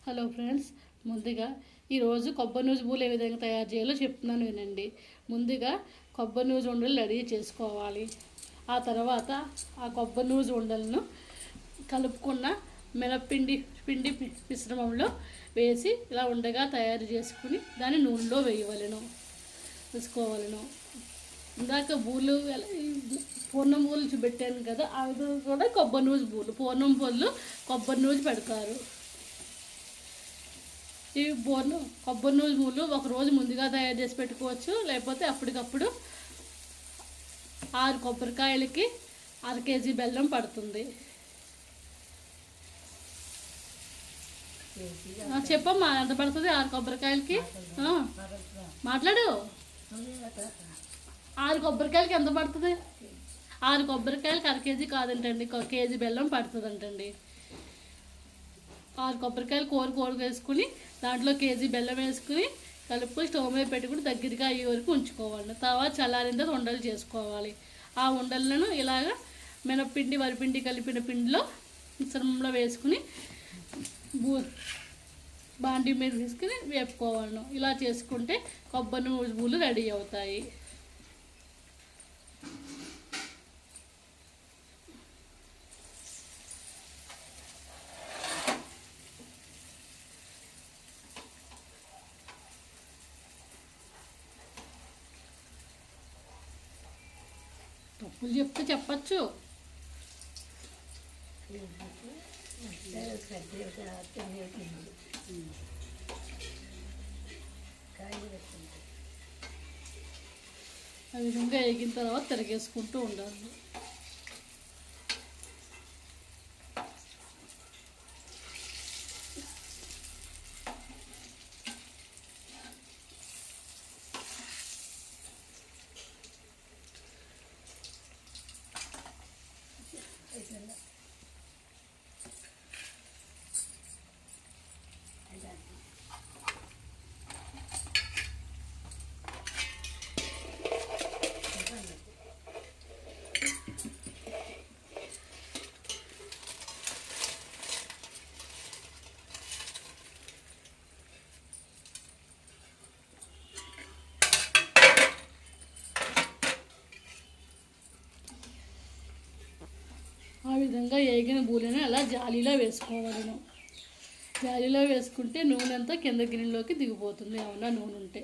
Hello friends, ముందుగా ఈరోజు కొబ్బరి నూజు బూలు ఏ విధంగా తయారు చేయాలో చెప్తున్నాను వినండి. ముందుగా కొబ్బరి నూజు ఉండలు రెడీ చేసుకోవాలి. ఆ తర్వాత ఆ కొబ్బరి నూజు ఉండలను కలుపుకున్న మినప్పిండి మిశ్రమంలో వేసి ఇలా ఉండగా తయారు చేసుకుని దాన్ని నూనెలో వేసుకోవాలను. ఇందాక బూలు పూర్ణం బూలు చూపెట్టాను కదా, అవి కూడా కొబ్బరి నూజు బూలు. పూర్ణం బూలు కొబ్బరి నూజు పెడతారు. ఈ కొబ్బరి నూనెలు ఒకరోజు ముందుగా తయారు చేసి పెట్టుకోవచ్చు, లేకపోతే అప్పటికప్పుడు 6 కొబ్బరికాయలకి 1/2 కేజీ బెల్లం పడుతుంది. చెప్పమ్మా, ఎంత పడుతుంది 6 కొబ్బరికాయలకి? మాట్లాడు. 6 కొబ్బరికాయలకి ఎంత పడుతుంది? 6 కొబ్బరికాయలకి 1/2 కేజీ కాదంటండి, 1 కేజీ బెల్లం పడుతుందంటండి. 6 కొబ్బరికాయలు కోరు వేసుకుని దాంట్లో కేజీ బెల్లం వేసుకుని కలుపుకొని స్టవ్ మీద పెట్టుకుని దగ్గరగా అయ్యే వరకు ఉంచుకోవాలి. తర్వాత చల్లారిన తర్వాత ఉండలు చేసుకోవాలి. ఆ ఉండలను ఇలాగ మినప్పిండి వరిపిండి కలిపిన పిండిలో మిశ్రమంలో వేసుకుని బాండీ మీద తీసుకుని వేపుకోవాలను. ఇలా చేసుకుంటే కొబ్బరి నూజు బూలు రెడీ అవుతాయి. తప్పులు చెప్తే చెప్పచ్చు. ఆ విధంగా వేగిన తర్వాత తిరిగేసుకుంటూ ఉండాలి. ఆ విధంగా వేగిన బూరెను అలా జాలీలో వేసుకోవాలను. జాలీలో వేసుకుంటే నూనె అంతా కింద గిన్నెలోకి దిగిపోతుంది, ఏమన్నా నూనె ఉంటే.